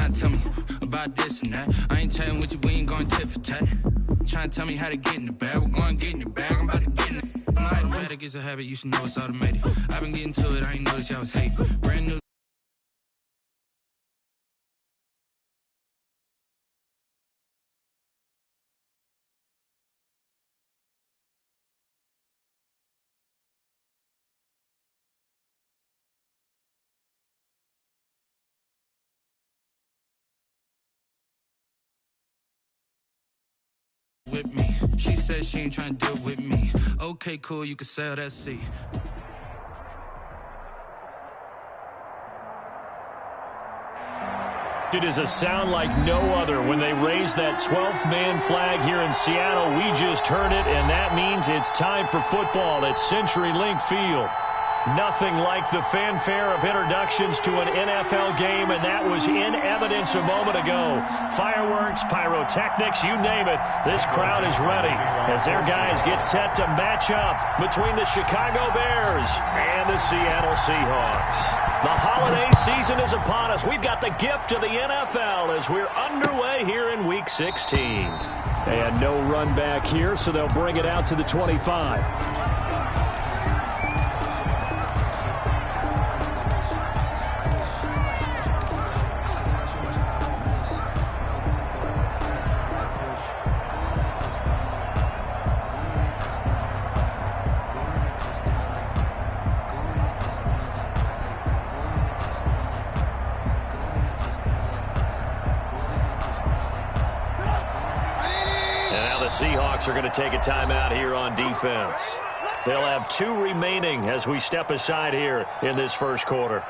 trying to tell me about this and that. I ain't chatting with you, we ain't going tit for tat. Trying to tell me how to get in the bag. We're going to get in the bag, I'm about to get in it. I'm like, automatic is a habit, you should know it's automated. I've been getting to it, I ain't noticed y'all was hating. Brand new. With me. She said she ain't trying to deal with me. Okay, cool, you can sell that seat. It is a sound like no other when they raise that 12th man flag here in Seattle. We just heard it, and that means it's time for football at CenturyLink Field. Nothing like the fanfare of introductions to an NFL game, and that was in evidence a moment ago. Fireworks, pyrotechnics, you name it. This crowd is ready as their guys get set to match up between the Chicago Bears and the Seattle Seahawks. The holiday season is upon us. We've got the gift of the NFL as we're underway here in Week 16. And no run back here, so they'll bring it out to the 25. Seahawks are going to take a timeout here on defense. They'll have 2 remaining as we step aside here in this first quarter.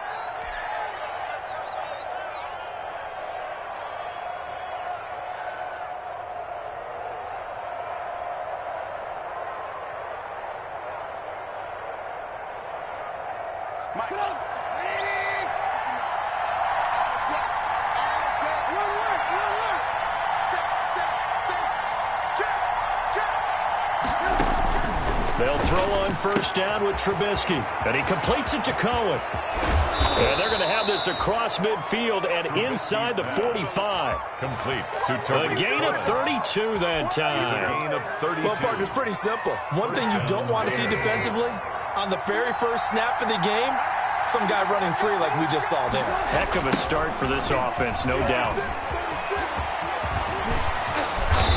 They'll throw on first down with Trubisky, and he completes it to Cohen. And they're going to have this across midfield and inside the 45. Complete. A gain of 32 that time. Well, partner, it's pretty simple. One thing you don't want to see defensively, on the very first snap of the game, some guy running free like we just saw there. Heck of a start for this offense, no doubt.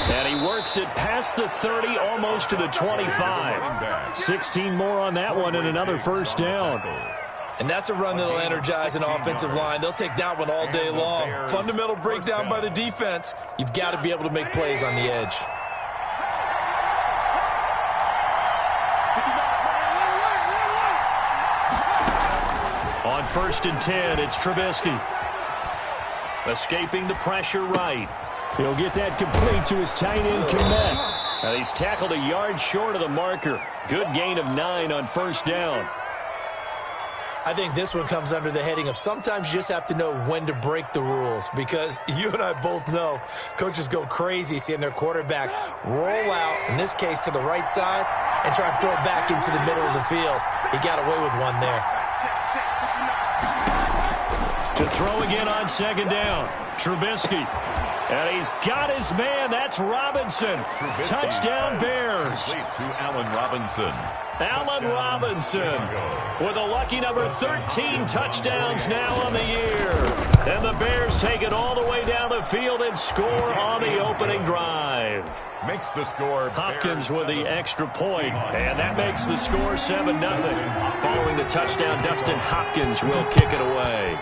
And he works it past the 30, almost to the 25. 16 more on that one and another first down. And that's a run that'll energize an offensive line. They'll take that one all day long. Fundamental breakdown by the defense. You've got to be able to make plays on the edge. On 1st and 10, it's Trubisky. Escaping the pressure right. He'll get that complete to his tight end, Kmet. And he's tackled a yard short of the marker. Good gain of 9 on first down. I think this one comes under the heading of sometimes you just have to know when to break the rules, because you and I both know coaches go crazy seeing their quarterbacks roll out, in this case to the right side, and try and throw it back into the middle of the field. He got away with one there. To throw again on second down, Trubisky. And he's got his man. That's Robinson. Touchdown, Bears. To Allen Robinson. Allen Robinson with a lucky number 13 touchdowns now on the year. And the Bears take it all the way down the field and score on the opening drive. Makes the score. Hopkins with the extra point, and that makes the score 7-0. Following the touchdown, Dustin Hopkins will kick it away.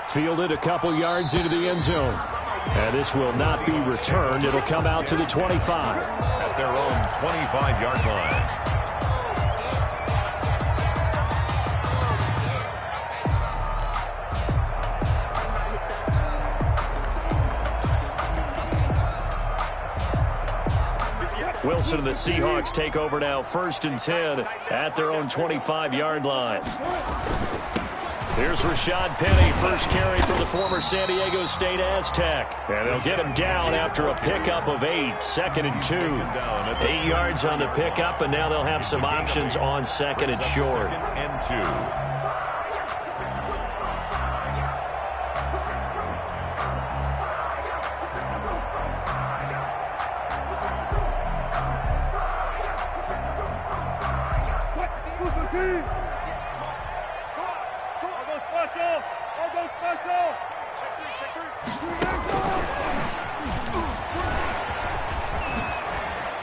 Fielded a couple yards into the end zone. And this will not be returned. It'll come out to the 25. At their own 25-yard line. Wilson and the Seahawks take over now, 1st and 10 at their own 25-yard line. Here's Rashad Penny, first carry for the former San Diego State Aztec. And they'll get him down after a pickup of 8, 2nd and 2. 8 yards on the pickup, and now they'll have some options on 2nd and short.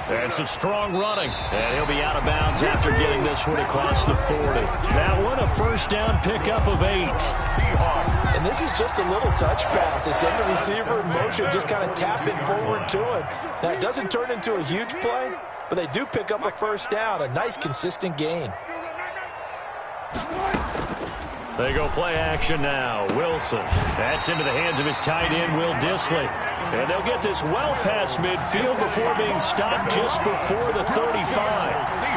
And some strong running. And he'll be out of bounds after getting this one across the 40. That one a first down pickup of 8. And this is just a little touch pass. They send the receiver in motion, just kind of tap it forward to him. Now, it doesn't turn into a huge play, but they do pick up a first down. A nice, consistent gain. They go play action now. Wilson. That's into the hands of his tight end, Will Dissly. And they'll get this well past midfield before being stopped just before the 35.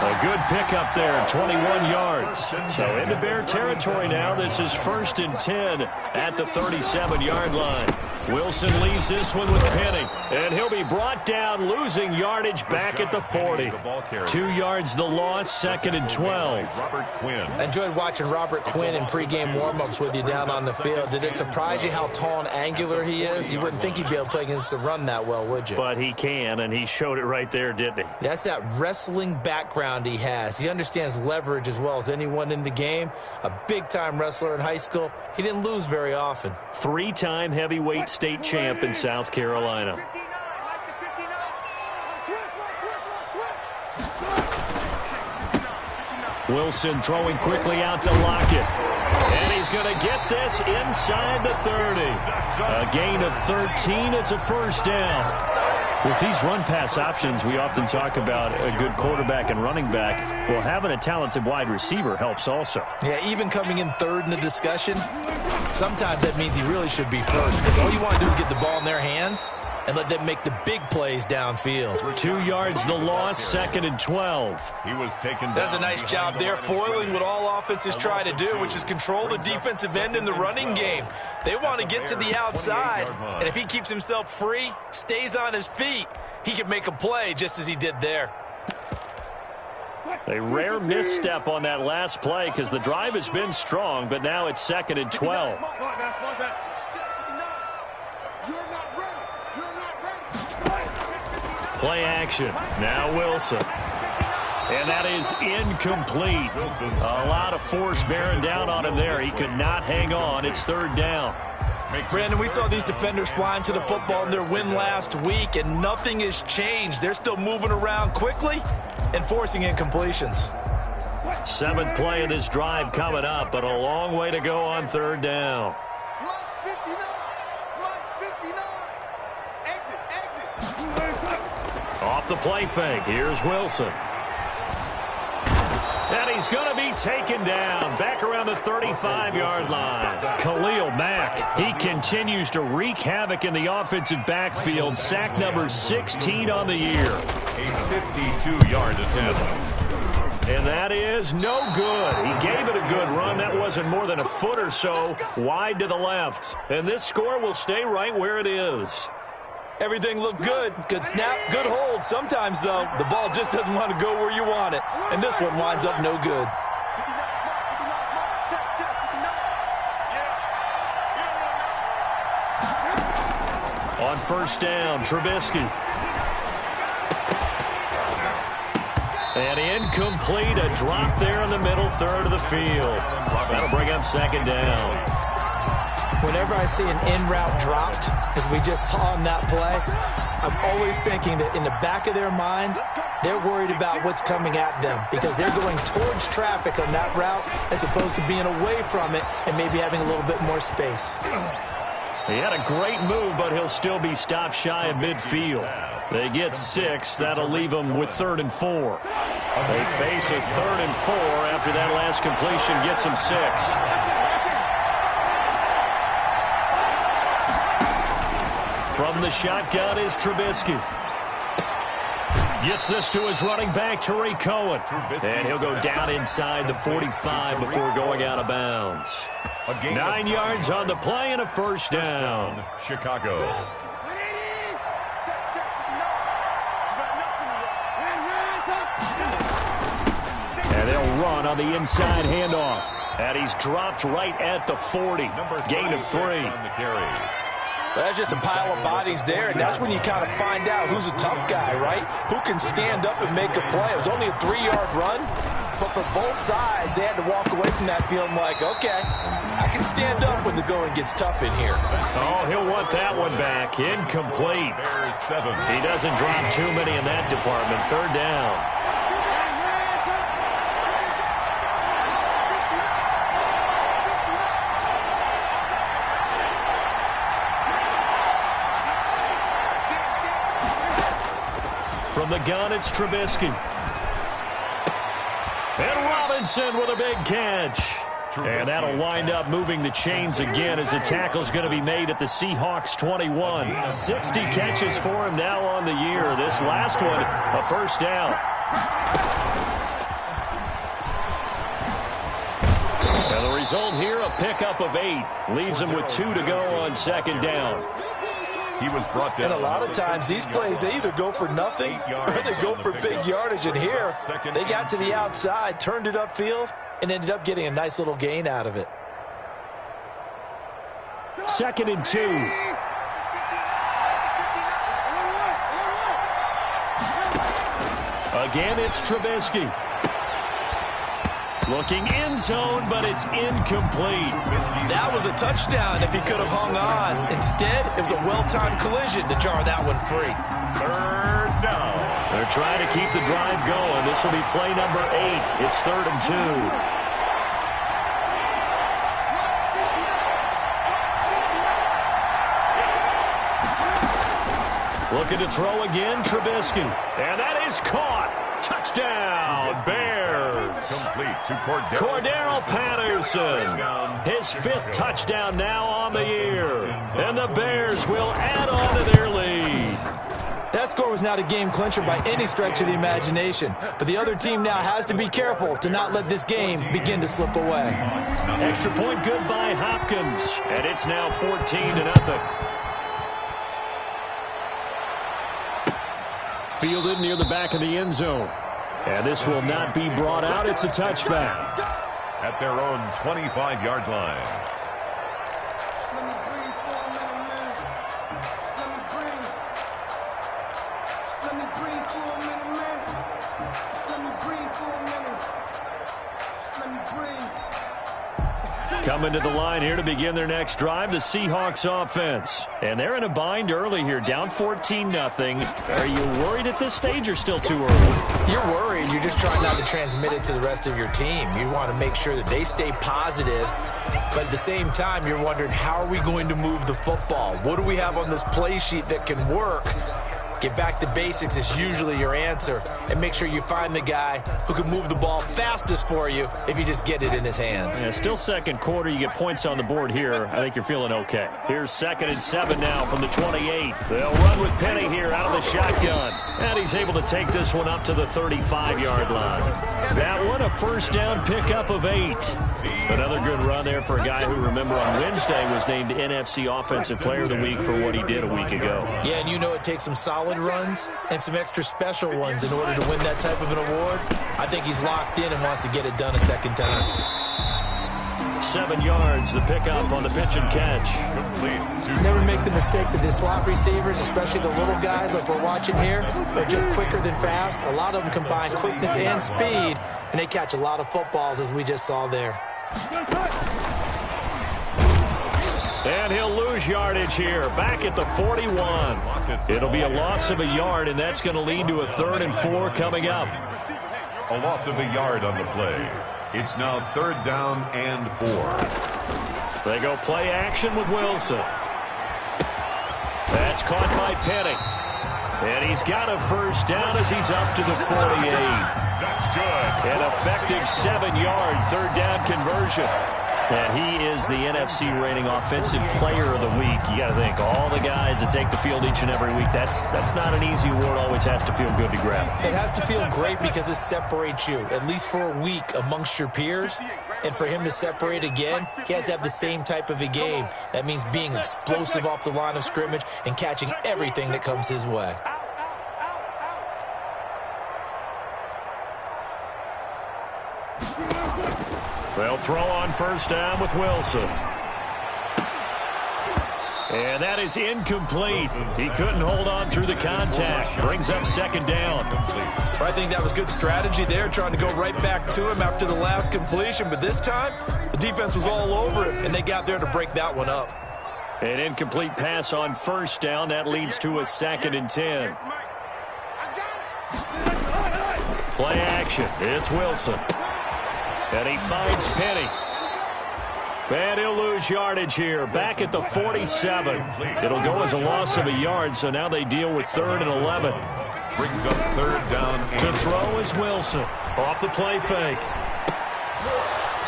A good pickup there, 21 yards. So into Bear territory now. This is 1st and 10 at the 37-yard line. Wilson leaves this one with Penning. And he'll be brought down, losing yardage back at the 40. 2 yards the loss, 2nd and 12. I enjoyed watching Robert Quinn in pregame warm-ups with you down on the field. Did it surprise you how tall and angular he is? You wouldn't think he'd be able to play against the run that well, would you? But he can, and he showed it right there, didn't he? That's that wrestling background he has. He understands leverage as well as anyone in the game. A big-time wrestler in high school. He didn't lose very often. 3-time heavyweight state champ in South Carolina. Wilson throwing quickly out to Lockett. And he's going to get this inside the 30. A gain of 13. It's a first down. With these run-pass options, we often talk about a good quarterback and running back. Well, having a talented wide receiver helps also. Yeah, even coming in third in the discussion, sometimes that means he really should be first. Because all you want to do is get the ball in their hands and let them make the big plays downfield. 2 yards the loss, 2nd and 12. He was taken. That's a nice job there, foiling what all offenses try to do, which is control the defensive end in the running game. They want to get to the outside, and if he keeps himself free, stays on his feet, he can make a play just as he did there. A rare misstep on that last play because the drive has been strong, but now it's 2nd and 12. Play action. Now Wilson. And that is incomplete. A lot of force bearing down on him there. He could not hang on. It's 3rd down. Brandon, we saw these defenders flying to the football in their win last week, and nothing has changed. They're still moving around quickly and forcing incompletions. 7th play of this drive coming up, but a long way to go on 3rd down. Off the play fake. Here's Wilson. And he's going to be taken down back around the 35-yard line. Khalil Mack, he continues to wreak havoc in the offensive backfield. Sack number 16 on the year. A 52-yard attempt. And that is no good. He gave it a good run. That wasn't more than a foot or so wide to the left. And this score will stay right where it is. Everything looked good. Good snap, good hold. Sometimes, though, the ball just doesn't want to go where you want it. And this one winds up no good. On 1st down, Trubisky. And incomplete. A drop there in the middle 3rd of the field. That'll bring up 2nd down. Whenever I see an in-route dropped, as we just saw in that play, I'm always thinking that in the back of their mind, they're worried about what's coming at them because they're going towards traffic on that route as opposed to being away from it and maybe having a little bit more space. He had a great move, but he'll still be stopped shy of midfield. They get 6. That'll leave them with 3rd and 4. They face a 3rd and 4 after that last completion gets them 6. From the shotgun is Trubisky. Gets this to his running back, Tariq Cohen. And he'll go down inside the 45 before going out of bounds. 9 yards on the play and a first down. Chicago. And they'll run on the inside handoff. And he's dropped right at the 40. Gain of 3. But that's just a pile of bodies there, and that's when you kind of find out who's a tough guy, right? Who can stand up and make a play. It was only a 3-yard run, but for both sides, they had to walk away from that feeling like, okay, I can stand up when the going gets tough in here. Oh, he'll want that one back. Incomplete. He doesn't drop too many in that department. Third down. From the gun, it's Trubisky. And Robinson with a big catch. And that'll wind up moving the chains again as the tackle's going to be made at the Seahawks 21. 60 catches for him now on the year. This last one, a first down. And the result here, a pickup of 8. Leaves him with 2 to go on second down. He was brought down. And a lot of times these plays, they either go for nothing or they go for big yardage. And here, they got to the outside, turned it upfield, and ended up getting a nice little gain out of it. 2nd and 2. Again, it's Trubisky. Looking end zone, but it's incomplete. That was a touchdown if he could have hung on. Instead, it was a well-timed collision to jar that one free. Third down. They're trying to keep the drive going. This will be play number 8. It's 3rd and 2. Looking to throw again, Trubisky. And that is caught. Touchdown, Bears. Complete to Cordero Patterson. His 5th touchdown now on the year. And the Bears will add on to their lead. That score was not a game clincher by any stretch of the imagination. But the other team now has to be careful to not let this game begin to slip away. Extra point good by Hopkins. And it's now 14-0. Fielded near the back of the end zone. And this will not be brought out. It's a touchback. At their own 25-yard line. Coming to the line here to begin their next drive, the Seahawks offense. And they're in a bind early here, down 14-0. Are you worried at this stage or still too early? You're worried. You're just trying not to transmit it to the rest of your team. You want to make sure that they stay positive. But at the same time, you're wondering, how are we going to move the football? What do we have on this play sheet that can work? Get back to basics is usually your answer. And make sure you find the guy who can move the ball fastest for you if you just get it in his hands. Yeah, still second quarter. You get points on the board here. I think you're feeling okay. Here's 2nd and 7 now from the 28. They'll run with Penny here out of the shotgun. And he's able to take this one up to the 35-yard line. That one, a first down pickup of 8. Another good run there for a guy who, remember, on Wednesday was named NFC Offensive Player of the Week for what he did a week ago. Yeah, and you know it takes some solid runs and some extra special ones in order to win that type of an award. I think he's locked in and wants to get it done a second time. 7 yards, the pickup on the pitch and catch. Never make the mistake that the slot receivers, especially the little guys like we're watching here, are just quicker than fast. A lot of them combine quickness and speed, and they catch a lot of footballs, as we just saw there. And he'll lose yardage here, back at the 41. It'll be a loss of a yard, and that's going to lead to a 3rd and 4 coming up. A loss of a yard on the play. It's now 3rd down and 4. They go play action with Wilson. That's caught by Penny. And he's got a first down as he's up to the 48. That's good. An effective 7-yard 3rd down conversion. And he is the NFC rating Offensive Player of the Week. You got to think, all the guys that take the field each and every week, that's not an easy award. Always has to feel good to grab. It has to feel great because it separates you, at least for a week, amongst your peers. And for him to separate again, he has to have the same type of a game. That means being explosive off the line of scrimmage and catching everything that comes his way. They'll throw on first down with Wilson. And that is incomplete. He couldn't hold on through the contact. Brings up second down. I think that was good strategy there, trying to go right back to him after the last completion. But this time, the defense was all over him, and they got there to break that one up. An incomplete pass on first down. That leads to a 2nd and 10. Play action. It's Wilson. And he finds Penny. And he'll lose yardage here. Back at the 47. It'll go as a loss of a yard, so now they deal with 3rd and 11. Brings up 3rd down. To throw is Wilson. Off the play fake.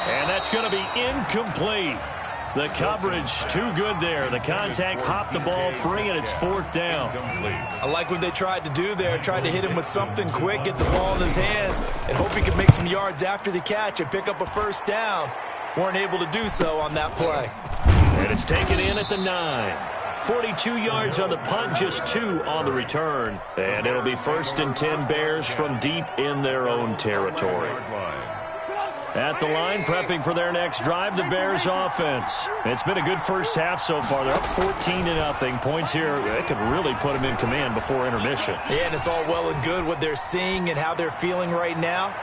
And that's going to be incomplete. The coverage too good there. The contact popped the ball free, and it's 4th down. I like what they tried to do there. Tried to hit him with something quick, get the ball in his hands, and hope he could make some yards after the catch and pick up a first down. Weren't able to do so on that play. And it's taken in at the 9. 42 yards on the punt, just 2 on the return. And it'll be 1st and 10 Bears from deep in their own territory. At the line, prepping for their next drive, the Bears offense. It's been a good first half so far. They're up 14-0. Points here, they could really put them in command before intermission. Yeah, and it's all well and good what they're seeing and how they're feeling right now.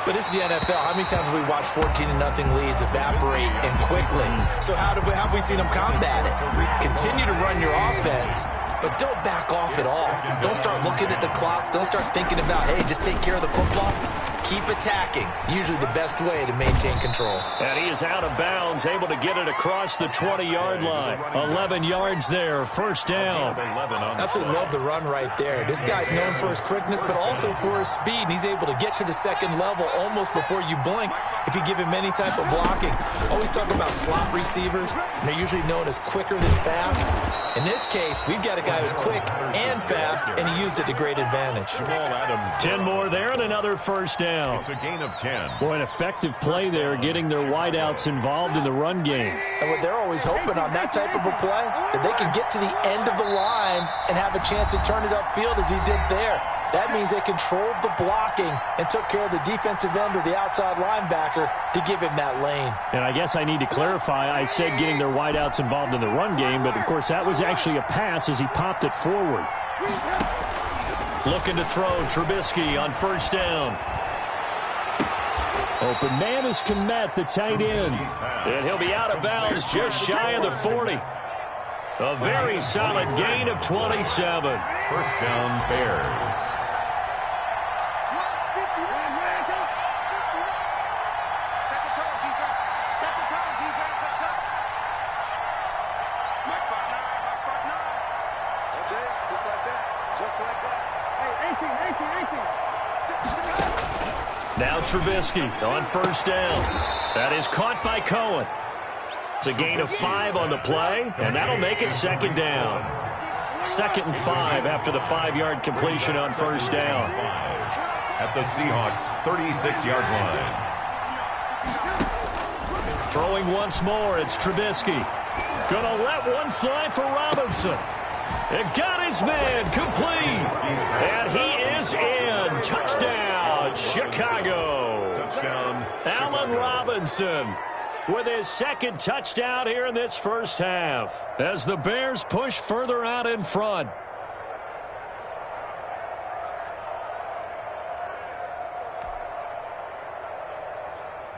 But this is the NFL. How many times have we watched 14-0 leads evaporate and quickly? So how have we seen them combat it? Continue to run your offense, but don't back off at all. Don't start looking at the clock. Don't start thinking about, hey, just take care of the football. Keep attacking. Usually the best way to maintain control. And he is out of bounds, able to get it across the 20-yard line. 11 yards there, first down. Absolutely love the run right there. This guy's known for his quickness, but also for his speed. And he's able to get to the second level almost before you blink if you give him any type of blocking. Always talk about slot receivers, and they're usually known as quicker than fast. In this case, we've got a guy who's quick and fast, and he used it to great advantage. 10 more there and another first down. It's a gain of 10. Boy, an effective play there, getting their wideouts involved in the run game. And what they're always hoping on that type of a play, that they can get to the end of the line and have a chance to turn it upfield as he did there. That means they controlled the blocking and took care of the defensive end or the outside linebacker to give him that lane. And I guess I need to clarify, I said getting their wideouts involved in the run game, but of course that was actually a pass as he popped it forward. Looking to throw, Trubisky on first down. Open man is Kmet, the tight end. And he'll be out of bounds just shy of the 40. A very solid gain of 27. First down, Bears. Now Trubisky on first down. That is caught by Cohen. It's a gain of 5 on the play, and that'll make it second down. 2nd and 5 after the 5-yard completion on first down. At the Seahawks' 36-yard line. Throwing once more, it's Trubisky. Gonna let one fly for Robinson. It got his man complete. And he is in. Touchdown, Chicago. Touchdown, Allen Robinson with his 2nd touchdown here in this first half as the Bears push further out in front.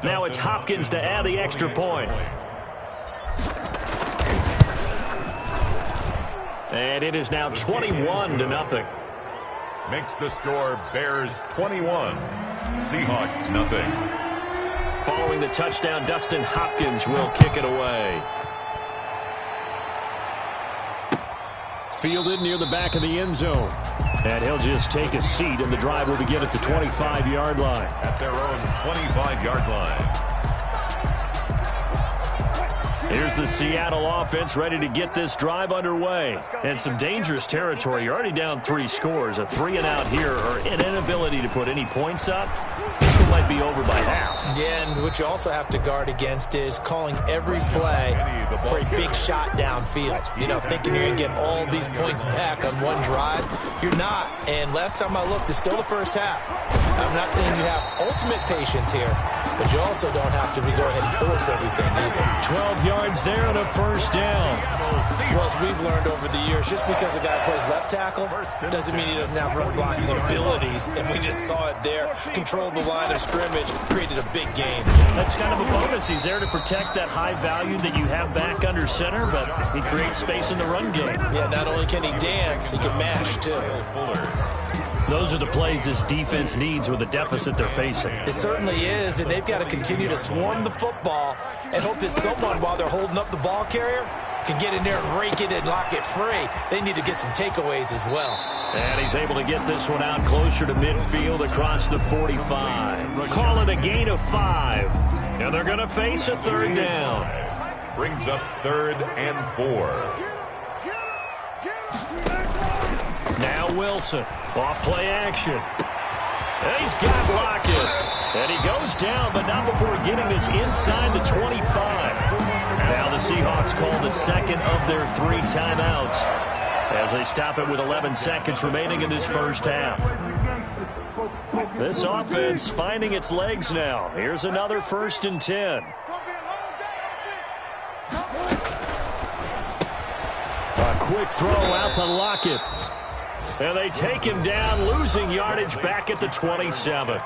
Now it's Hopkins to add the extra point. And it is now 21-0. makes the score Bears 21, Seahawks nothing. Following the touchdown, Dustin Hopkins will kick it away. Fielded near the back of the end zone. And he'll just take a seat, and the drive will begin at the 25-yard line. At their own 25-yard line. Here's the Seattle offense ready to get this drive underway. And some dangerous territory. You're already down 3 scores. A 3-and-out here, or an inability to put any points up. This one might be over by half. Yeah, and what you also have to guard against is calling every play for a big shot downfield. You know, thinking you're going to get all these points back on one drive. You're not. And last time I looked, it's still the first half. I'm not saying you have ultimate patience here, but you also don't have to go ahead and force everything either. 12 yards there and a first down. Well, as we've learned over the years, just because a guy plays left tackle doesn't mean he doesn't have run blocking abilities, and we just saw it there. Controlled the line of scrimmage, created a big game. That's kind of a bonus. He's there to protect that high value that you have back under center, but he creates space in the run game. Yeah, not only can he dance, he can mash, too. Those are the plays this defense needs with the deficit they're facing. It certainly is, and they've got to continue to swarm the football and hope that someone, while they're holding up the ball carrier, can get in there and rake it and lock it free. They need to get some takeaways as well. And he's able to get this one out closer to midfield across the 45. Call it a gain of 5. And they're going to face a third down. Brings up 3rd and 4. Now Wilson, off play action. And he's got Lockett. And he goes down, but not before getting this inside the 25. Now the Seahawks call the second of their 3 timeouts as they stop it with 11 seconds remaining in this first half. This offense finding its legs now. Here's another 1st and 10. A quick throw out to Lockett. And they take him down, losing yardage back at the 27.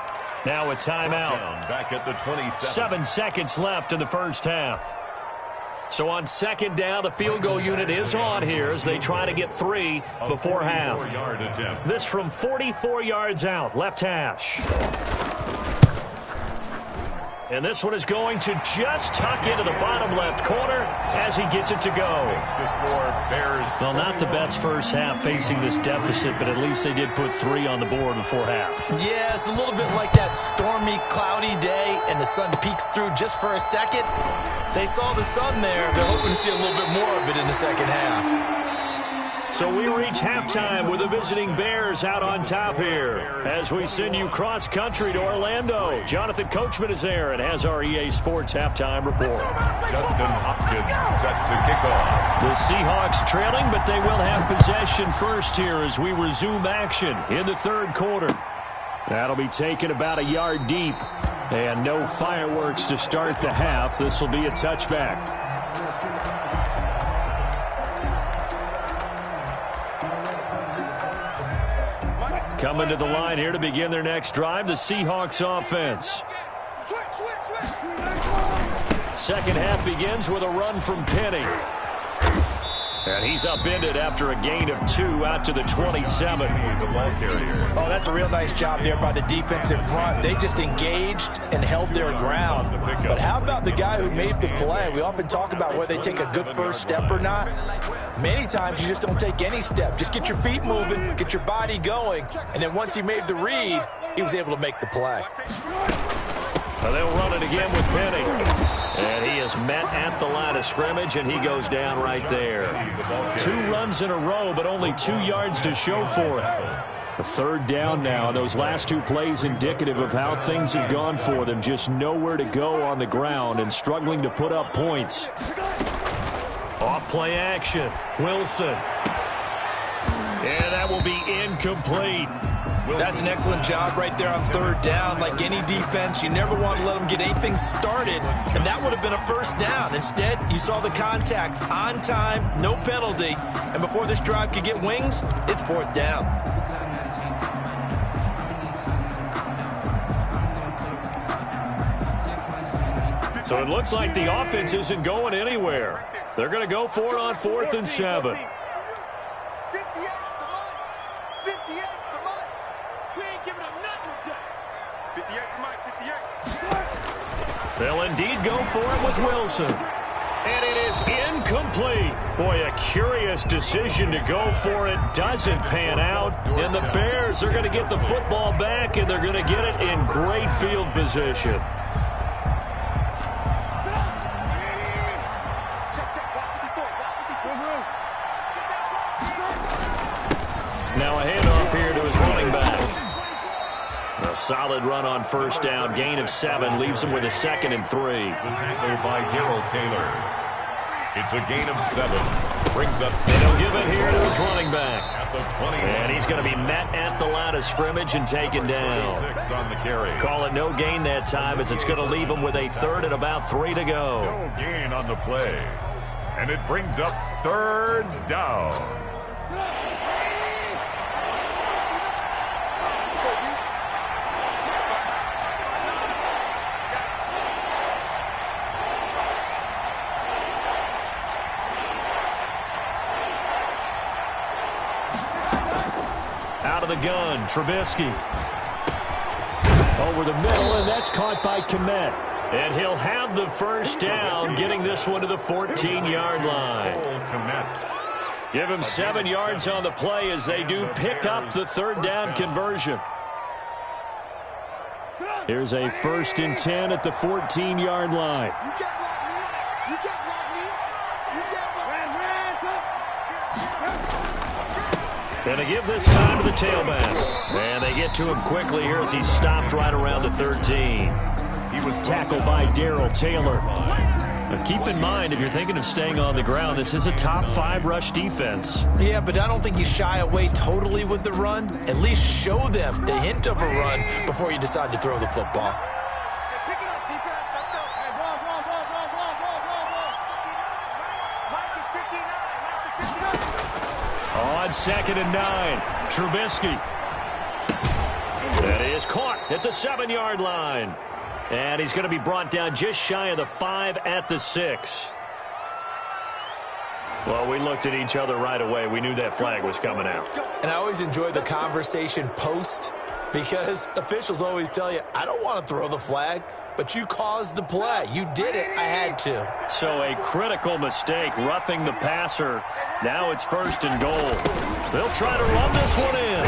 Now a timeout. Back at the 27. 7 seconds left in the first half. So on 2nd down, the field goal unit is on here as they try to get 3 before half. This from 44 yards out, left hash. And this one is going to just tuck into the bottom left corner as he gets it to go. Well, not the best first half facing this deficit, but at least they did put 3 on the board before half. Yeah, it's a little bit like that stormy, cloudy day, and the sun peeks through just for a second. They saw the sun there. They're hoping to see a little bit more of it in the second half. So we reach halftime with the visiting Bears out on top here as we send you cross-country to Orlando. Jonathan Coachman is there and has our EA Sports halftime report. Justin Hopkins set to kick off. The Seahawks trailing, but they will have possession first here as we resume action in the 3rd quarter. That'll be taken about a yard deep. And no fireworks to start the half. This will be a touchback. Coming to the line here to begin their next drive, the Seahawks offense. Second half begins with a run from Penny. And he's upended after a gain of 2 out to the 27. The ball carrier. Oh, that's a real nice job there by the defense in front. They just engaged and held their ground. But how about the guy who made the play? We often talk about whether they take a good first step or not. Many times you just don't take any step. Just get your feet moving, get your body going, and then once he made the read, he was able to make the play. Well, they'll run it again with Penny. And he is met at the line of scrimmage, and he goes down right there. 2 runs in a row, but only 2 yards to show for it. A 3rd down now, and those last 2 plays indicative of how things have gone for them. Just nowhere to go on the ground and struggling to put up points. Off play action. Wilson. And that will be incomplete. That's an excellent job right there on 3rd down. Like any defense, you never want to let them get anything started, and that would have been a first down. Instead, you saw the contact on time, no penalty, and before this drive could get wings, it's 4th down. So it looks like the offense isn't going anywhere. They're going to go for it on 4th and 7. They'll indeed go for it with Wilson. And it is incomplete. Boy, a curious decision to go for it. Doesn't pan out. And the Bears are going to get the football back, and they're going to get it in great field position. Now a handoff here to his running back. A solid run on 1st down. Gain of 7 leaves him with a 2nd and 3. The tackle by Darrell Taylor. It's a gain of 7. Brings up 7. And he'll give it here to his running back. At the 20. And he's going to be met at the line of scrimmage and taken down. 6 on the carry. Call it no gain that time, as it's going to leave him with a third and about 3 to go. No gain on the play. And it brings up 3rd down. Out of the gun, Trubisky. Over the middle, and that's caught by Kmet. And he'll have the first down, getting this one to the 14-yard line. Give him 7 yards on the play as they do pick up the 3rd down conversion. Here's a 1st and 10 at the 14-yard line. And they give this time to the tailback. And they get to him quickly here as he's stopped right around the 13. He was tackled by Darrell Taylor. Now keep in mind, if you're thinking of staying on the ground, this is a top 5 rush defense. Yeah, but I don't think you shy away totally with the run. At least show them the hint of a run before you decide to throw the football. On 2nd and 9, Trubisky. That is caught at the 7-yard line. And he's going to be brought down just shy of the 5 at the 6. Well, we looked at each other right away. We knew that flag was coming out. And I always enjoy the conversation post, because officials always tell you, I don't want to throw the flag, but you caused the play. You did it. I had to. So a critical mistake, roughing the passer. Now it's 1st and goal. They'll try to run this one in.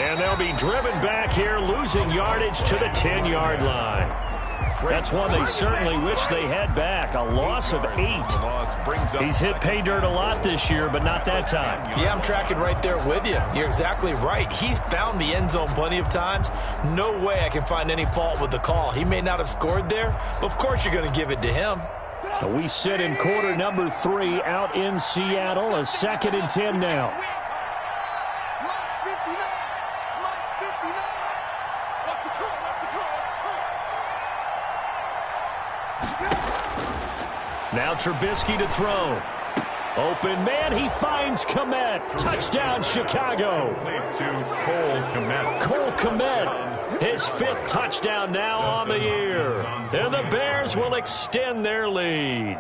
And they'll be driven back here, losing yardage to the 10-yard line. That's one they certainly wish they had back. A loss of 8. He's hit pay dirt a lot this year, but not that time. Yeah, I'm tracking right there with you. You're exactly right. He's found the end zone plenty of times. No way I can find any fault with the call. He may not have scored there, but of course you're going to give it to him. We sit in quarter number 3 out in Seattle. A 2nd and 10 now. Now Trubisky to throw. Open man, he finds Kmet. Touchdown, Chicago. Cole Kmet, his 5th touchdown now on the year. And the Bears will extend their lead.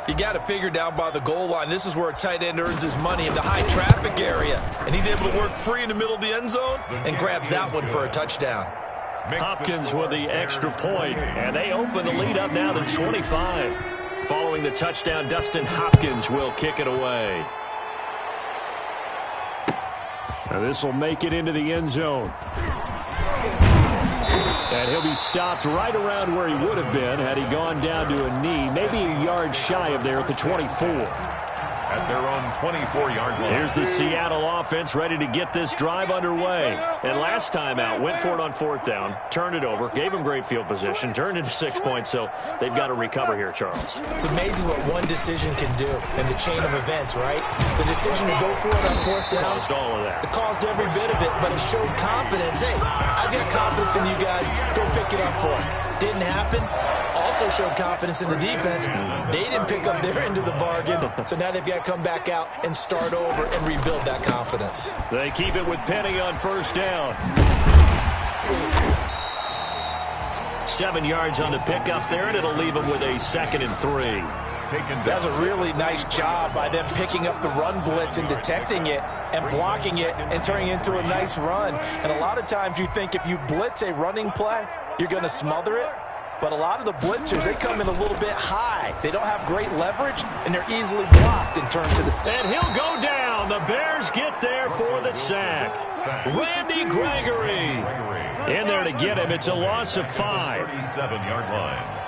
You got to figure down by the goal line. This is where a tight end earns his money, in the high traffic area. And he's able to work free in the middle of the end zone and grabs that one for a touchdown. Hopkins with the extra point, and they open the lead up now to 25. Following the touchdown, Dustin Hopkins will kick it away. Now this will make it into the end zone. And he'll be stopped right around where he would have been had he gone down to a knee, maybe a yard shy of there at the 24. At their own 24-yard line. Here's the Seattle offense ready to get this drive underway. And last time out, went for it on 4th down, turned it over, gave him great field position, turned it to 6 points, so they've got to recover here, Charles. It's amazing what one decision can do in the chain of events, right? The decision to go for it on 4th down. Caused all of that. It caused every bit of it, but it showed confidence. Hey, I've got confidence in you guys. Go pick it up for it. Didn't happen. Also showed confidence in the defense. They didn't pick up their end of the bargain, so now they've got to come back out and start over and rebuild that confidence. They keep it with Penny on 1st down. 7 yards on the pickup there, and it'll leave them with a 2nd and 3. That's a really nice job by them picking up the run blitz and detecting it and blocking it and turning it into a nice run. And a lot of times you think if you blitz a running play, you're going to smother it. But a lot of the blitzers, they come in a little bit high. They don't have great leverage, and they're easily blocked and turned to the... And he'll go down. The Bears get there for the sack. Randy Gregory in there to get him. It's a loss of 5. 37-yard line.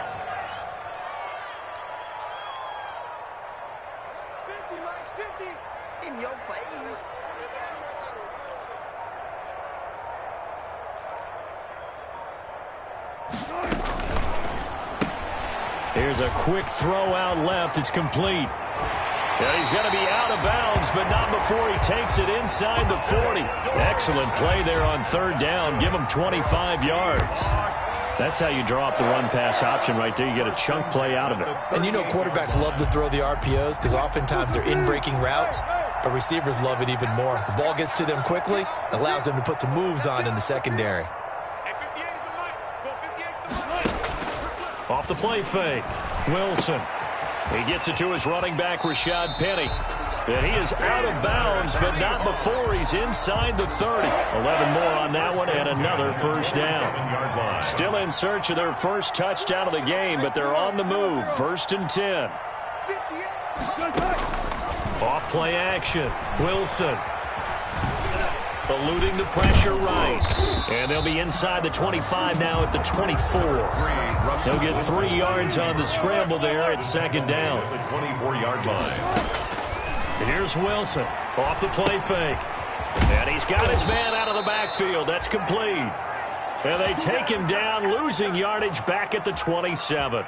Max 50, in your face. Here's a quick throw out left. It's complete. And he's going to be out of bounds, but not before he takes it inside the 40. Excellent play there on third down. Give him 25 yards. That's how you draw up the run-pass option right there. You get a chunk play out of it. And you know quarterbacks love to throw the RPOs because oftentimes they're in-breaking routes, but receivers love it even more. The ball gets to them quickly, allows them to put some moves on in the secondary. Off the play fake, Wilson. He gets it to his running back, Rashad Penny. And he is out of bounds, but not before he's inside the 30. 11 more on that one and another first down. Still in search of their first touchdown of the game, but they're on the move. 1st and 10. Off play action, Wilson. Eluding the pressure right. And they'll be inside the 25 now at the 24. He'll get 3 yards on the scramble there at 2nd down. The 24-yard line. Here's Wilson off the play fake. And he's got his man out of the backfield. That's complete. And they take him down, losing yardage back at the 27.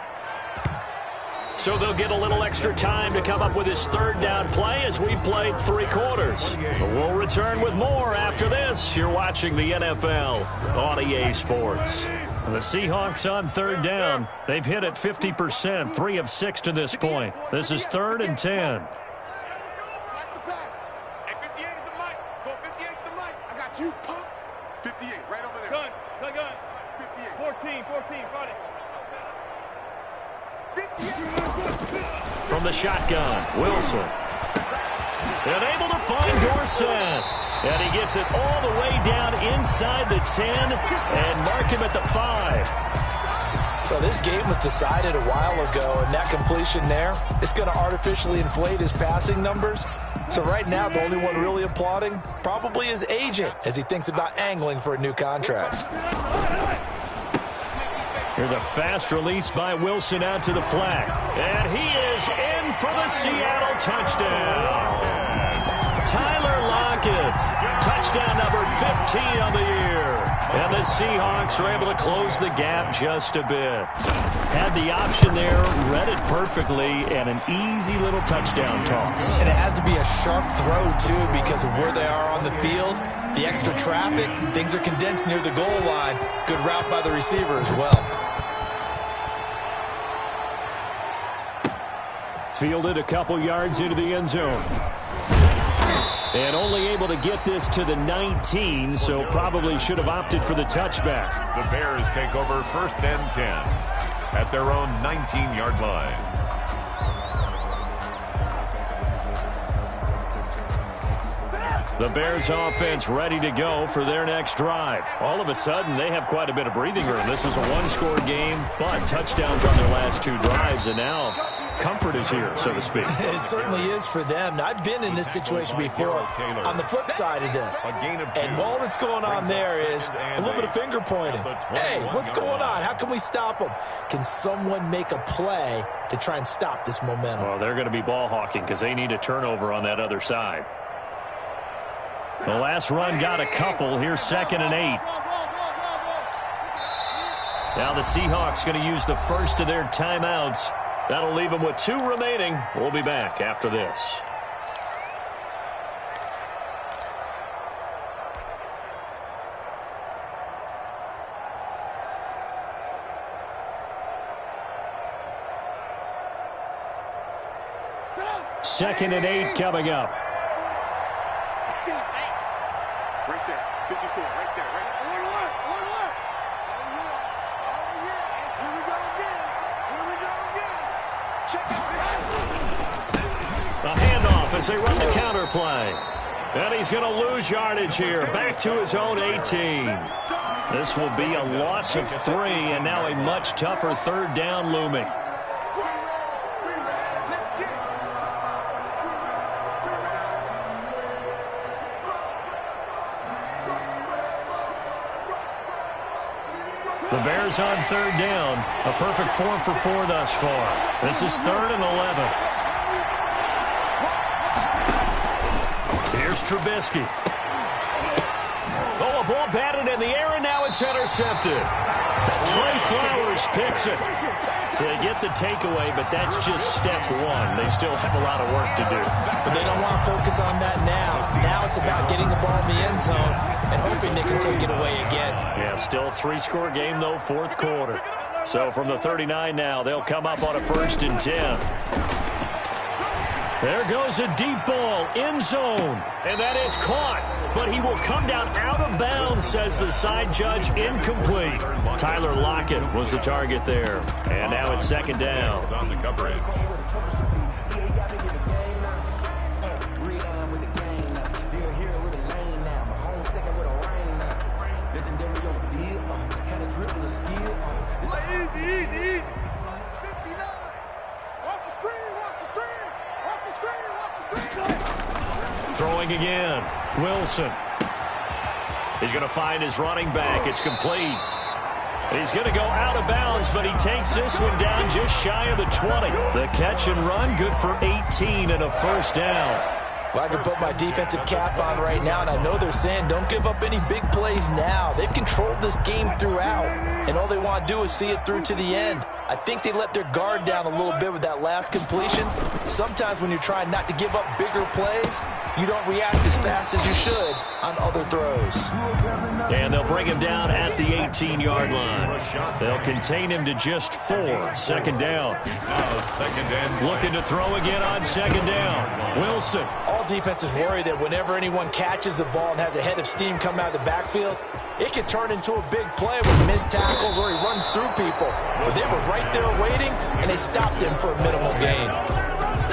So they'll get a little extra time to come up with his 3rd down play as we played 3 quarters. We'll return with more after this. You're watching the NFL on EA Sports. The Seahawks on 3rd down. They've hit it 50%, 3 of 6 to this point. This is 3rd and 10. You pump. 58, right over there. Gun. 58. 14, front it. 58. From the shotgun, Wilson. And able to find Dorsett. And he gets it all the way down inside the 10 and mark him at the 5. Well, this game was decided a while ago, and that completion there, it's going to artificially inflate his passing numbers. So right now, the only one really applauding probably his agent as he thinks about angling for a new contract. Here's a fast release by Wilson out to the flat. And he is in for the Seattle touchdown. Tyler Lockett, touchdown number 15 on the year. And the Seahawks are able to close the gap just a bit. Had the option there, read it perfectly, and an easy little touchdown toss. And it has to be a sharp throw, too, because of where they are on the field. The extra traffic, things are condensed near the goal line. Good route by the receiver as well. Fielded a couple yards into the end zone. And only able to get this to the 19, so probably should have opted for the touchback. The Bears take over 1st and 10 at their own 19-yard line. The Bears offense ready to go for their next drive. All of a sudden, they have quite a bit of breathing room. This was a one-score game, but touchdowns on their last 2 drives, and now comfort is here, so to speak. It certainly is for them. Now, I've been in this situation before on the flip side of this. And all that's going on there is a little bit of finger pointing. Hey, what's going on? How can we stop them? Can someone make a play to try and stop this momentum? Well, they're going to be ball hawking because they need a turnover on that other side. The last run got a couple. Here's 2nd and 8. Now the Seahawks going to use the first of their timeouts. That'll leave them with 2 remaining. We'll be back after this. Second and 8 coming up. Right there. 54, right there. Right there. Oh, yeah. And here we go again. Check it out. A handoff as they run the counter play. And he's going to lose yardage here. Back to his own 18. This will be a loss of 3, and now a much tougher 3rd down looming. The Bears on 3rd down. A perfect 4 for 4 thus far. This is 3rd and 11. Here's Trubisky. Oh, a ball batted in the air, and now it's intercepted. Trey Flowers picks it. So they get the takeaway, but that's just step one. They still have a lot of work to do. But they don't want to focus on that now. Now it's about getting the ball in the end zone and hoping they can take it away again. Yeah, still 3-score game, though, fourth quarter. So from the 39 now, they'll come up on a 1st and 10. There goes a deep ball, end zone, and that is caught. But he will come down out of bounds, says the side judge, incomplete. Tyler Lockett was the target there. And now it's 2nd down. On the coverage. Easy. 59. Throwing again. Wilson. He's going to find his running back. It's complete. He's going to go out of bounds, but he takes this one down just shy of the 20. The catch and run, good for 18 and a 1st down. Well, I can put my defensive cap on right now, and I know they're saying don't give up any big plays now. They've controlled this game throughout, and all they want to do is see it through to the end. I think they let their guard down a little bit with that last completion. Sometimes when you're trying not to give up bigger plays, you don't react as fast as you should on other throws. And they'll bring him down at the 18-yard line. They'll contain him to just 4. 2nd down. Looking to throw again on 2nd down. Wilson. All defenses worry that whenever anyone catches the ball and has a head of steam come out of the backfield, it could turn into a big play with missed tackles or he runs through people. But they were right there waiting, and they stopped him for a minimal gain.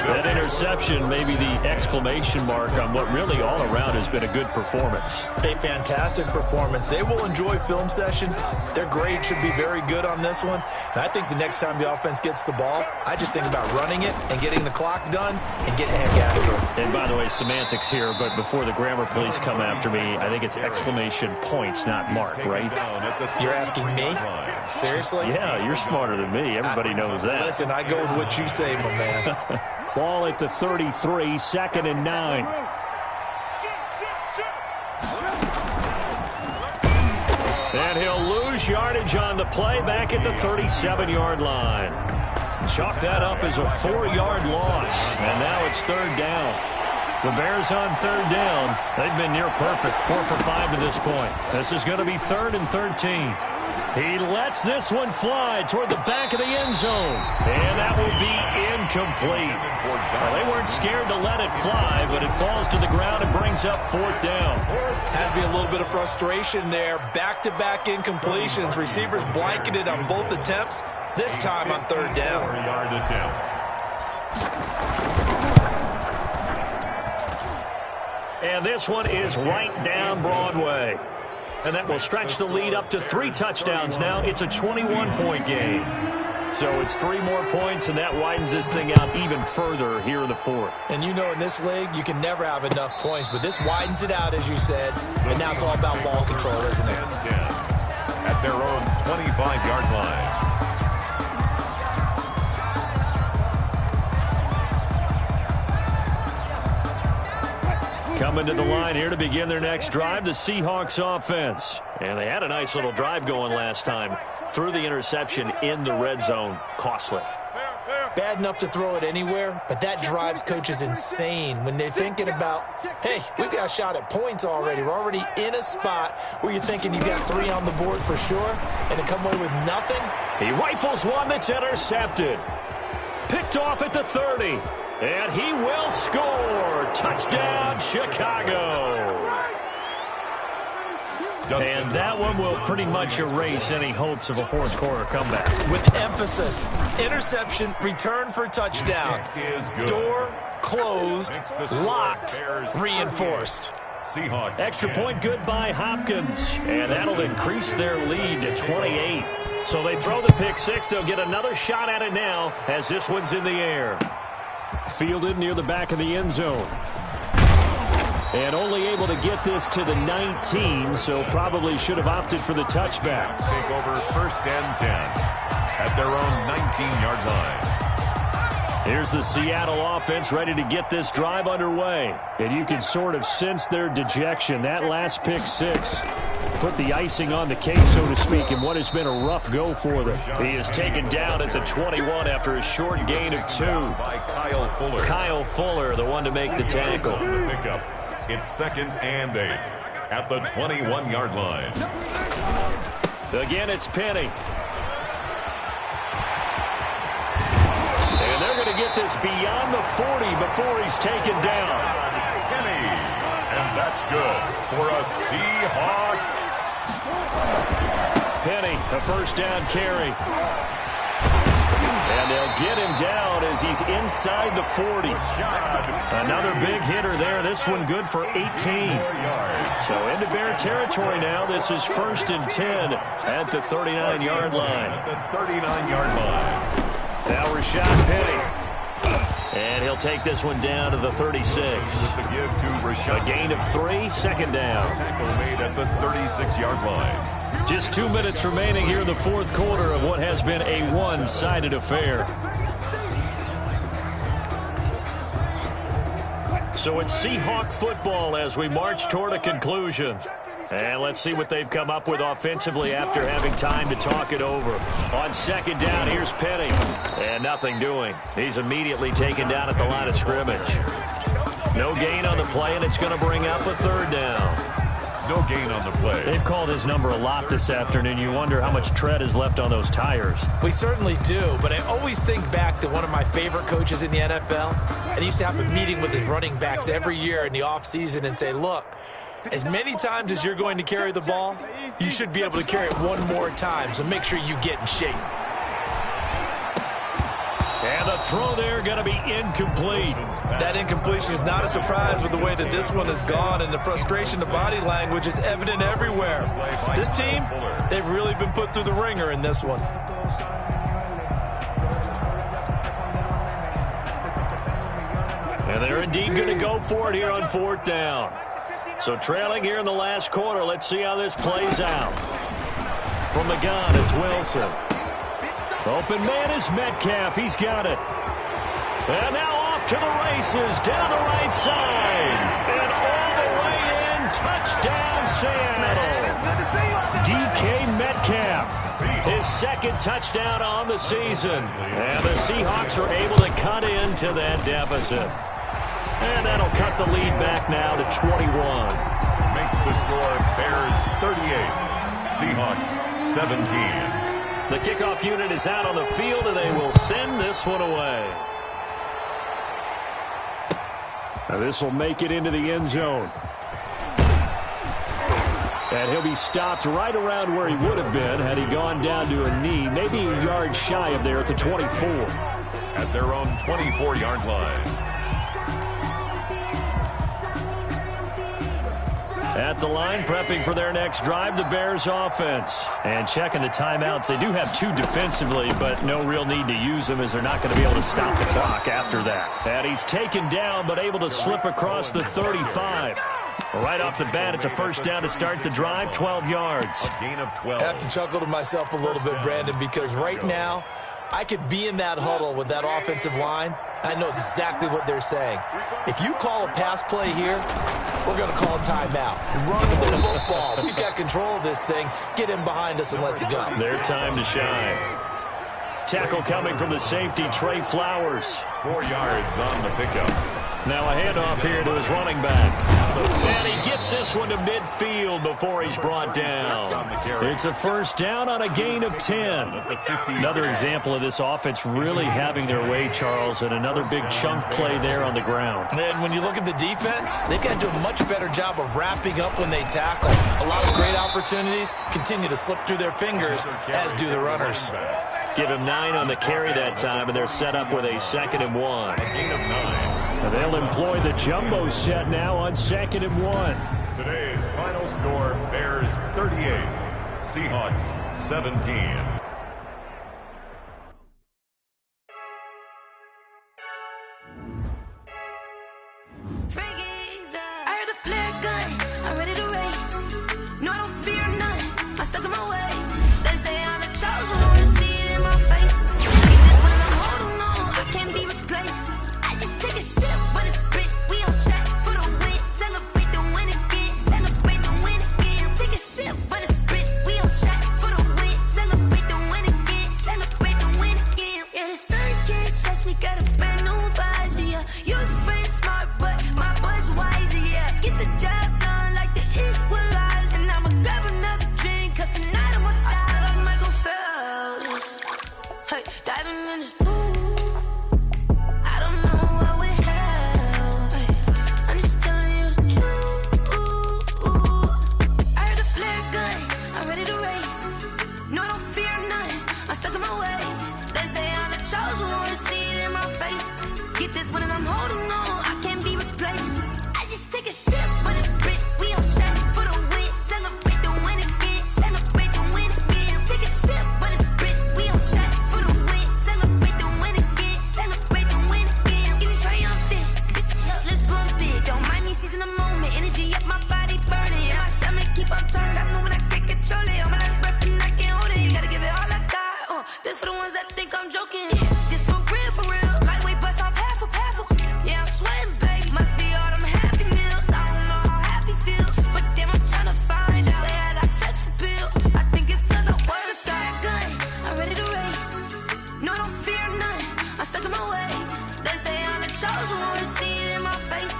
That interception may be the exclamation mark on what really all around has been a good performance. A fantastic performance. They will enjoy film session. Their grade should be very good on this one. And I think the next time the offense gets the ball, I just think about running it and getting the clock done and getting the heck out of here. And by the way, semantics here, but before the grammar police come after me, I think it's exclamation points, not mark, right? You're asking me? Seriously? Yeah, you're smarter than me. Everybody knows that. Listen, I go with what you say, my man. Ball at the 33, 2nd and 9. And he'll lose yardage on the play back at the 37-yard line. Chalk that up as a 4-yard loss. And now it's 3rd down. The Bears on 3rd down. They've been near perfect, 4 for 5 to this point. This is going to be 3rd and 13. He lets this one fly toward the back of the end zone. And that will be incomplete. Well, they weren't scared to let it fly, but it falls to the ground and brings up 4th down. Has to be a little bit of frustration there. Back-to-back incompletions. Receivers blanketed on both attempts, this time on 3rd down. 4-yard attempt. And this one is right down Broadway. And that will stretch the lead up to 3 touchdowns now. It's a 21-point game. So it's 3 more points, and that widens this thing out even further here in the 4th. And you know in this league, you can never have enough points, but this widens it out, as you said, and now it's all about ball control, isn't it? At their own 25-yard line. Coming to the line here to begin their next drive, the Seahawks offense. And they had a nice little drive going last time. Threw the interception in the red zone. Costly. Bad enough to throw it anywhere, but that drives coaches insane when they're thinking about, hey, we've got a shot at points already. We're already in a spot where you're thinking you got 3 on the board for sure, and to come away with nothing. He rifles one that's intercepted. Picked off at the 30. And he will score. Touchdown, Chicago. And that one will pretty much erase any hopes of a 4th quarter comeback. With emphasis, interception, return for touchdown. Door closed, locked, reinforced. Extra point good by Hopkins. And that'll increase their lead to 28. So they throw the pick 6. They'll get another shot at it now as this one's in the air. Fielded near the back of the end zone. And only able to get this to the 19, so probably should have opted for the touchback. Take over 1st and 10 at their own 19-yard line. Here's the Seattle offense ready to get this drive underway. And you can sort of sense their dejection. That last pick 6 put the icing on the cake, so to speak, in what has been a rough go for them. He is taken down at the 21 after a short gain of 2. By Kyle Fuller. Kyle Fuller, the one to make the tackle. The pickup. It's 2nd and 8 at the 21-yard line. Again, it's Penny. And they're going to get this beyond the 40 before he's taken down. Penny. And that's good for a Seahawks. Penny, a first down carry. And they'll get him down as he's inside the 40. Another big hitter there. This one good for 18. So into Bear territory now. This is 1st and 10 at the 39-yard line. At the 39-yard line. Now Rashad Penny. And he'll take this one down to the 36. The give to Rashad. A gain of 3, 2nd down. Tackle made at the 36-yard line. Just 2 minutes remaining here in the 4th quarter of what has been a one-sided affair. So it's Seahawk football as we march toward a conclusion. And let's see what they've come up with offensively after having time to talk it over. On 2nd down, here's Penny. And nothing doing. He's immediately taken down at the line of scrimmage. No gain on the play, and it's going to bring up a 3rd down. No gain on the play. They've called his number a lot this afternoon. You wonder how much tread is left on those tires. We certainly do, but I always think back to one of my favorite coaches in the NFL. And he used to have a meeting with his running backs every year in the offseason and say, look, as many times as you're going to carry the ball, you should be able to carry it one more time, so make sure you get in shape. And the throw there going to be incomplete. That incompletion is not a surprise with the way that this one has gone, and the frustration, the body language is evident everywhere. This team, they've really been put through the ringer in this one. And they're indeed going to go for it here on 4th down. So trailing here in the last quarter, let's see how this plays out. From the gun, it's Wilson. Open man is Metcalf. He's got it. And now off to the races, down the right side. And all the way in, touchdown Seattle. DK Metcalf, his 2nd touchdown on the season. And the Seahawks are able to cut into that deficit. And that'll cut the lead back now to 21. Makes the score Bears 38, Seahawks 17. The kickoff unit is out on the field, and they will send this one away. Now this will make it into the end zone. And he'll be stopped right around where he would have been had he gone down to a knee, maybe a yard shy of there at the 24. At their own 24-yard line. At the line, prepping for their next drive, the Bears offense. And checking the timeouts. They do have 2 defensively, but no real need to use them as they're not going to be able to stop the clock after that. And he's taken down, but able to slip across the 35. Right off the bat, it's a first down to start the drive, 12 yards. A gain of 12. I have to chuckle to myself a little bit, Brandon, because right now, I could be in that huddle with that offensive line. I know exactly what they're saying. If you call a pass play here, we're going to call a timeout. Run the football. We've got control of this thing. Get in behind us and let's go. Their time to shine. Tackle coming from the safety, Trey Flowers. 4 yards on the pickup. Now a handoff here to his running back. And he gets this one to midfield before he's brought down. It's a first down on a gain of 10. Another example of this offense really having their way, Charles, and another big chunk play there on the ground. And when you look at the defense, they've got to do a much better job of wrapping up when they tackle. A lot of great opportunities continue to slip through their fingers, as do the runners. Give him 9 on the carry that time, and they're set up with a 2nd and 1. A gain of 9. They'll employ the jumbo set now on 2nd and 1. Today's final score, Bears 38, Seahawks 17. I heard a flare gun, I'm ready to race. No, I don't fear none, I'm stuck in my ways. They say I'm the chosen one, to see it in my face. Keep this when I'm holding on, I can't be replaced. I just take a sip, but it's spit, we on track for the win. Celebrate the win again, celebrate the win again. Take a sip, Get this one and I'm holding on. I can't be replaced. I just take a sip, but it's grit. We on track for the win. Celebrate the win again. Celebrate the win again. Take a sip, but it's grit. We on track for the win. Celebrate the win again. Celebrate the win again. Get it triumphant. Let's bump it. Don't mind me seizing the moment. Energy up my body burning. Yeah, my stomach keep on turning. Stop moving, I can't control it. On my last breath and I can't hold it. You gotta give it all I got. This for the ones that think I'm joking. This for real, for real. Lightweight bust off half a. Yeah, I'm sweating, babe. Must be all them happy meals. I don't know how happy feels, but damn, I'm trying to find. Just say I got sex appeal. I think it's 'cause I work that gun. I'm ready to race. No, don't fear none. I'm stuck in my ways. They say I'm the chosen one. To see it in my face.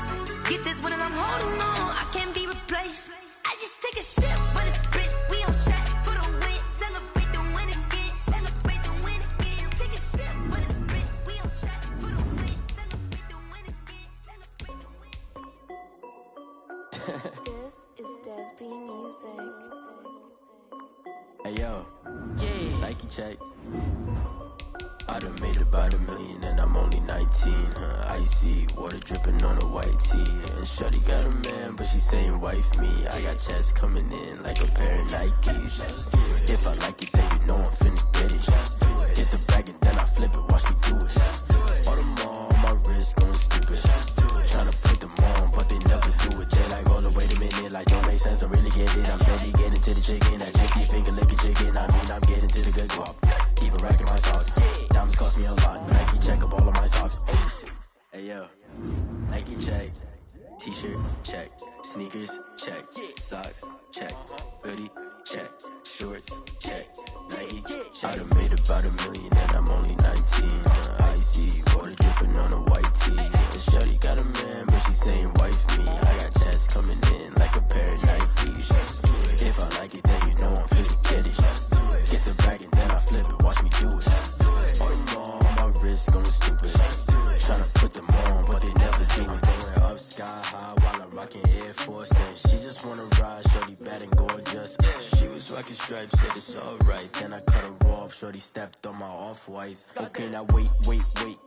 Get this one and I'm holding on. I can't be replaced. I just take a sip, but it's grit. We on track for the win. Celebrate the win again. Celebrate the win again. Take a sip, but it's grit. We on track for the win. Celebrate the win again. Celebrate the win. This is Desby Music. Hey yo, yeah. Nike check. I done made about $1 million and I'm only 19. Icy water dripping on a white tee. And shorty got a man, but she saying wife me. I got checks coming in like a pair of Nikes. If I like it, then you know I'm finna get it. Get the bag and then I flip it, watch me do it. All them on my wrist going stupid. Tryna put them on, but they never do it. They like, hold on, wait a minute, like don't make sense, don't really get it. I'm steady getting to the chicken, that tricky finger licking chicken. I mean, I'm getting to the good guap. Keep a rack in my socks. Diamonds cost me a lot. Nike check up all of my socks. Hey yo, Nike check. T-shirt check. Sneakers check. Socks check. Hoodie check. Shorts check. Nike check. I done made about $1 million and I'm only 19. Icy water dripping on a white tee. And shorty got a man, but she saying wife me. I got checks coming in like a pair of Nikes. If I like it, then you know I'm finna get it. Get the bag and then I flip it, watch me do it. All them on my wrist going stupid. Tryna put them on, but they never do it. Going up sky high while I'm rocking Air Force. And she just wanna ride, shorty bad and gorgeous. She was rocking stripes, said it's alright. Then I cut her off, shorty stepped on my off-whites. Okay, now wait.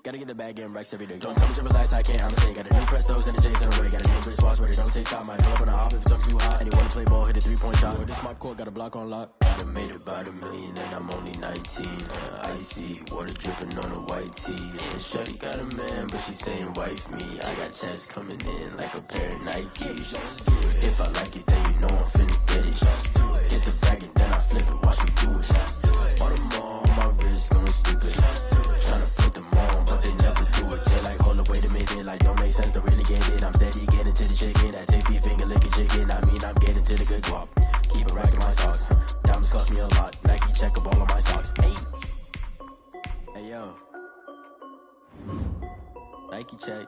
Gotta get the bag and racks every day. Don't tell me to relax, I can't, I'm saying. Got a new Prestos and a J's in a way. Got a new wrist watch, but it don't take time. I pull up on a hop if it's up too hot. And you wanna play ball, hit a 3-point shot. This my court, got a block on lock. I done made about $1 million and I'm only 19. Icy water dripping on a white tee. And shorty got a man, but she saying wife me. I got checks coming in like a pair of Nikes. If I like it, then you know I'm finna get it. Get the bag and then I flip it, watch me do it. All them on my wrist going stupid. Tryna put them on, but they never do it. They like, hold up, wait a minute, like don't make sense, don't really get it. I'm steady getting to the chicken, that tasty finger licking chicken. I mean, I'm getting to the good guap. Keep a rack in my socks. Diamonds cost me a lot. Nike check up all of my socks. Hey yo, Nike check.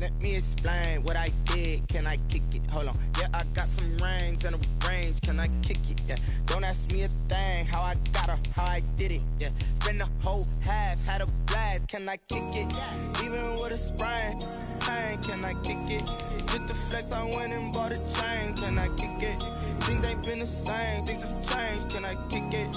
Let me explain what I did. Can I kick it? Hold on. Yeah, I got some rings and a range. Can I kick it? Yeah. Don't ask me a thing. How I got her, how I did it. Yeah. Spend the whole half, had a blast. Can I kick it? Even with a sprain. Hey, can I kick it? Just the flex, I went and bought a chain. Can I kick it? Things ain't been the same. Things have changed. Can I kick it?